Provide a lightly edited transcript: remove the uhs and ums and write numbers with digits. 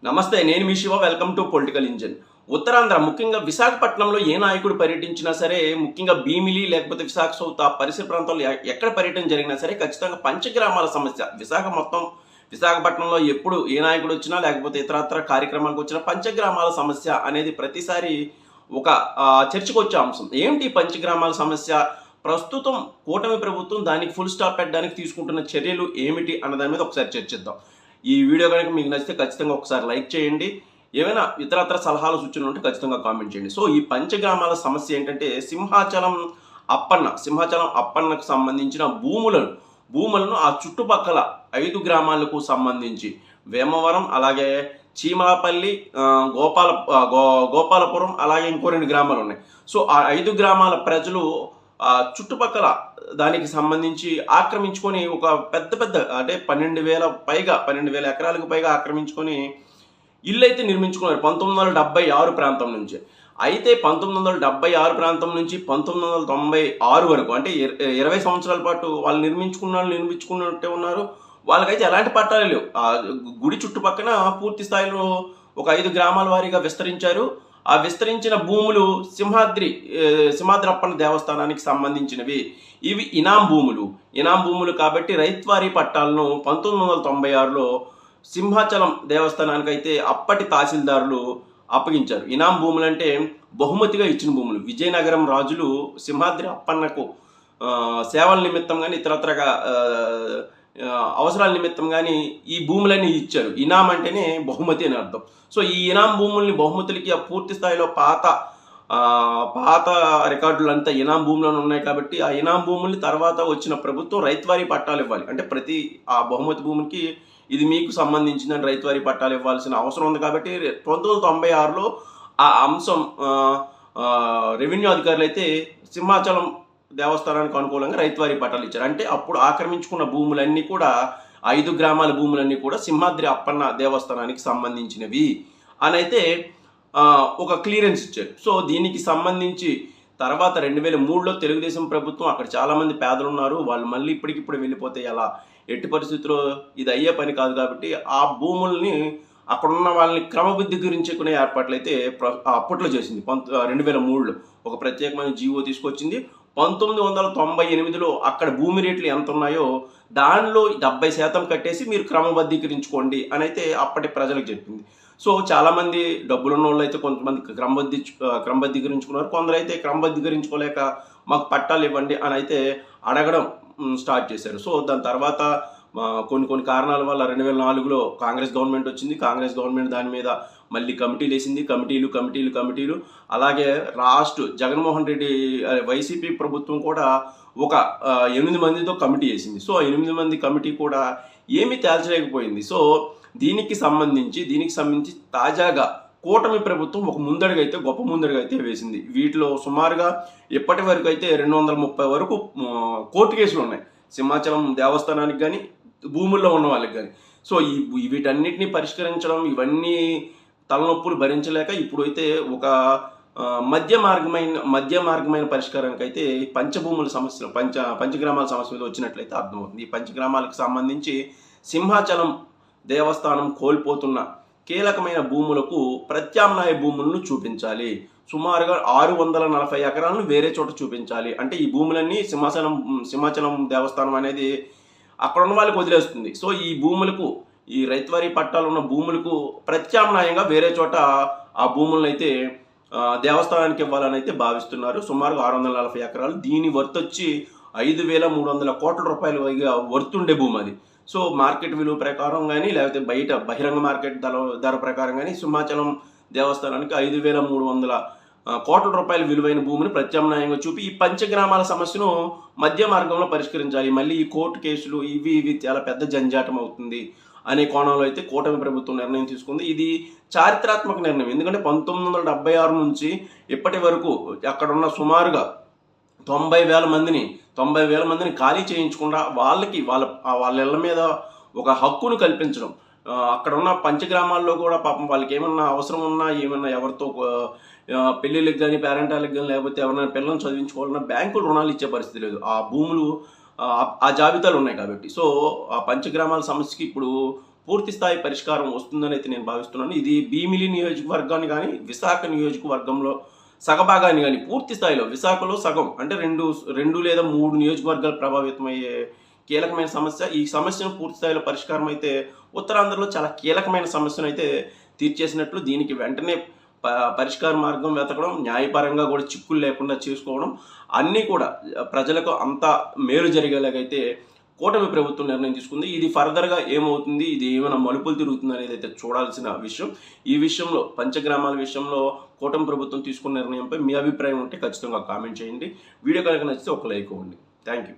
నమస్తే, నేను మీ Shiva. Welcome to political engine. Uttarandhra ముఖ్యంగా విశాఖపట్నంలో ఏ నాయకుడు పర్యటించినా సరే, ముఖ్యంగా భీమిలి లేకపోతే విశాఖ సౌత్ ఆ పరిసర ప్రాంతాల్లో ఎక్కడ పర్యటన జరిగినా సరే ఖచ్చితంగా పంచగ్రామాల సమస్య. విశాఖపట్నంలో ఎప్పుడు ఏ నాయకుడు వచ్చినా లేకపోతే ఇతరత్ర కార్యక్రమాలకు వచ్చినా పంచగ్రామాల సమస్య అనేది ప్రతిసారి ఒక చర్చకొచ్చే అంశం. ఏంటి పంచగ్రామాల సమస్య? ప్రస్తుతం కూటమి ప్రభుత్వం దానికి ఫుల్ స్టాప్ పెట్టడానికి తీసుకుంటున్న చర్యలు ఏమిటి అన్న దాని మీద ఒకసారి చర్చిద్దాం. ఈ వీడియో కనుక మీకు నచ్చితే ఖచ్చితంగా ఒకసారి లైక్ చేయండి. ఏమైనా ఇతరత్ర సలహాలు సూచనలు ఉంటే ఖచ్చితంగా కామెంట్ చేయండి. సో ఈ పంచగ్రామాల సమస్య ఏంటంటే సింహాచలం అప్పన్నకు సంబంధించిన భూములను ఆ చుట్టుపక్కల 5 గ్రామాలకు సంబంధించి వేమవరం, అలాగే చీమలపల్లి, గోపాలపురం, అలాగే ఇంకో 2 గ్రామాలు ఉన్నాయి. సో ఆ 5 గ్రామాల ప్రజలు చుట్టుపక్కల దానికి సంబంధించి ఆక్రమించుకొని ఒక పెద్ద అంటే 12,000 ఎకరాలకు పైగా ఆక్రమించుకొని ఇల్లు అయితే నిర్మించుకున్నారు 1976 ప్రాంతం నుంచి. అయితే 1976 ప్రాంతం నుంచి 1996 వరకు, అంటే 20 సంవత్సరాల పాటు వాళ్ళు నిర్మించుకున్నట్టే ఉన్నారు. వాళ్ళకైతే ఎలాంటి పట్టాలు లేవు. ఆ గుడి చుట్టుపక్కన పూర్తి స్థాయిలో ఒక 5 గ్రామాల వారీగా విస్తరించారు. ఆ విస్తరించిన భూములు సింహాద్రప్పన్న దేవస్థానానికి సంబంధించినవి. ఇవి ఇనాం భూములు కాబట్టి రైత్వారీ పట్టాలను 1996లో సింహాచలం దేవస్థానానికి అయితే అప్పటి తహసీల్దారులు అప్పగించారు. ఇనాం భూములు అంటే బహుమతిగా ఇచ్చిన భూములు. విజయనగరం రాజులు సింహాద్రి అప్పన్నకు సేవల నిమిత్తం కానీ ఇతరత్రగా అవసరాల నిమిత్తం కానీ ఈ భూములన్నీ ఇచ్చారు. ఇనాం అంటేనే బహుమతి అని అర్థం. సో ఈ ఇనాం భూముల్ని బహుమతులకి ఆ పూర్తి స్థాయిలో పాత రికార్డులంతా ఇనాం భూములను ఉన్నాయి కాబట్టి ఆ ఇనాం భూముల్ని తర్వాత వచ్చిన ప్రభుత్వం రైతువారీ పట్టాలు ఇవ్వాలి. అంటే ప్రతి ఆ బహుమతి భూమికి ఇది మీకు సంబంధించిందని రైతువారీ పట్టాలు ఇవ్వాల్సిన అవసరం ఉంది. కాబట్టి 1996లో ఆ అంశం రెవెన్యూ అధికారులు అయితే సింహాచలం దేవస్థానానికి అనుకూలంగా రైతువారీ పట్టాలు ఇచ్చారు. అంటే అప్పుడు ఆక్రమించుకున్న భూములన్నీ కూడా 5 గ్రామాల భూములన్నీ కూడా సింహాద్రి అప్పన్న దేవస్థానానికి సంబంధించినవి అని అయితే ఒక క్లియరెన్స్ ఇచ్చారు. సో దీనికి సంబంధించి తర్వాత 2003లో తెలుగుదేశం ప్రభుత్వం, అక్కడ చాలామంది పేదలు ఉన్నారు, వాళ్ళు మళ్ళీ ఇప్పటికిప్పుడు వెళ్ళిపోతే ఎలా, ఎట్టి పరిస్థితుల్లో ఇది అయ్యే పని కాదు కాబట్టి ఆ భూముల్ని అక్కడున్న వాళ్ళని క్రమబద్ధీకరించుకునే ఏర్పాట్లు అయితే అప్పట్లో చేసింది. 2003లో ఒక ప్రత్యేకమైన జీవో తీసుకొచ్చింది. 1998లో అక్కడ భూమి రేట్లు ఎంత ఉన్నాయో దానిలో 70% కట్టేసి మీరు క్రమబద్ధీకరించుకోండి అని అయితే అప్పటి ప్రజలకు చెప్పింది. సో చాలామంది డబ్బులున్న వాళ్ళు అయితే కొంతమంది క్రమబద్ధీకరించుకున్నారు. కొందరైతే క్రమబద్ధీకరించుకోలేక మాకు పట్టాలు ఇవ్వండి అని అయితే అడగడం స్టార్ట్ చేశారు. సో దాని తర్వాత కొన్ని కారణాల వల్ల 2004లో కాంగ్రెస్ గవర్నమెంట్ వచ్చింది. కాంగ్రెస్ గవర్నమెంట్ దాని మీద మళ్ళీ కమిటీలు వేసింది. కమిటీలు. అలాగే జగన్మోహన్ రెడ్డి వైసీపీ ప్రభుత్వం కూడా ఒక 8 మందితో కమిటీ వేసింది. సో 8 మంది కమిటీ కూడా ఏమీ తేల్చలేకపోయింది. సో దీనికి సంబంధించి తాజాగా కూటమి ప్రభుత్వం ఒక గొప్ప ముందడుగు అయితే వేసింది. వీటిలో సుమారుగా ఇప్పటి వరకు అయితే 230 వరకు కోర్టు కేసులు ఉన్నాయి, సింహాచలం దేవస్థానానికి కానీ భూముల్లో ఉన్న వాళ్ళకి కానీ. సో వీటన్నిటిని పరిష్కరించడం, ఇవన్నీ తలనొప్పులు భరించలేక ఇప్పుడైతే ఒక మధ్య మార్గమైన పరిష్కారానికి అయితే పంచగ్రామాల సమస్య మీద వచ్చినట్లయితే అర్థమవుతుంది. ఈ పంచగ్రామాలకు సంబంధించి సింహాచలం దేవస్థానం కోల్పోతున్న కీలకమైన భూములకు ప్రత్యామ్నాయ భూములను చూపించాలి. సుమారుగా 640 ఎకరాలను వేరే చోట చూపించాలి. అంటే ఈ భూములన్నీ సింహాచలం దేవస్థానం అనేది అక్కడ ఉన్న వాళ్ళకి వదిలేస్తుంది. సో ఈ భూములకు, ఈ రైతువారీ పట్టాలు ఉన్న భూములకు ప్రత్యామ్నాయంగా వేరే చోట ఆ భూములను అయితే దేవస్థానానికి ఇవ్వాలని అయితే భావిస్తున్నారు. సుమారుగా 640 ఎకరాలు. దీని వర్త్ వచ్చి 5,300 కోట్ల రూపాయలు వర్తుండే భూమి అది. సో మార్కెట్ విలువ ప్రకారం కానీ లేకపోతే బయట బహిరంగ మార్కెట్ ధర ప్రకారం కానీ సింహాచలం దేవస్థానానికి 5,300 కోట్ల రూపాయల విలువైన భూమిని ప్రత్యామ్నాయంగా చూపి ఈ పంచగ్రామాల సమస్యను మధ్య మార్గంలో పరిష్కరించాలి. మళ్ళీ ఈ కోర్టు కేసులు ఇవి చాలా పెద్ద జంజాటం అవుతుంది అనే కోణంలో అయితే కూటమి ప్రభుత్వం నిర్ణయం తీసుకుంది. ఇది చారిత్రాత్మక నిర్ణయం. ఎందుకంటే 1976 నుంచి ఇప్పటి వరకు అక్కడ ఉన్న సుమారుగా 90,000 మందిని ఖాళీ చేయించకుండా వాళ్ళ ఇళ్ల మీద ఒక హక్కును కల్పించడం. అక్కడ ఉన్న పంచగ్రామాల్లో కూడా పాపం వాళ్ళకి ఏమన్నా అవసరం ఉన్నా, ఏమన్నా ఎవరితో పెళ్ళిళ్ళకి కానీ పేరెంటాలకు కానీ లేకపోతే ఎవరైనా పిల్లల్ని చదివించుకోవాలన్నా బ్యాంకులు రుణాలు ఇచ్చే పరిస్థితి లేదు. ఆ భూములు ఆ జాబితాలు ఉన్నాయి కాబట్టి. సో ఆ పంచగ్రామాల సమస్యకి ఇప్పుడు పూర్తి స్థాయి పరిష్కారం వస్తుందని అయితే నేను భావిస్తున్నాను. ఇది భీమిలి నియోజకవర్గాన్ని కానీ, విశాఖ నియోజకవర్గంలో సగభాగాన్ని కానీ పూర్తి స్థాయిలో విశాఖలో సగం అంటే 2 లేదా 3 నియోజకవర్గాలు ప్రభావితమయ్యే కీలకమైన సమస్య. ఈ సమస్యను పూర్తి స్థాయిలో పరిష్కారం అయితే ఉత్తరాంధ్రలో చాలా కీలకమైన సమస్యను అయితే తీర్చేసినట్లు. దీనికి వెంటనే పరిష్కార మార్గం వెతకడం, న్యాయపరంగా కూడా చిక్కులు లేకుండా చేసుకోవడం, అన్నీ కూడా ప్రజలకు అంతా మేలు జరిగేలాగైతే కూటమి ప్రభుత్వం నిర్ణయం తీసుకుంది. ఇది ఫర్దర్గా ఏమవుతుంది, ఇది ఏమైనా మలుపులు తిరుగుతుంది అనేది అయితే చూడాల్సిన విషయం. ఈ విషయంలో పంచగ్రామాల విషయంలో కూటమి ప్రభుత్వం తీసుకున్న నిర్ణయంపై మీ అభిప్రాయం ఉంటే ఖచ్చితంగా కామెంట్ చేయండి. వీడియో కనుక నచ్చితే ఒక లైక్ ఇవ్వండి. Thank you.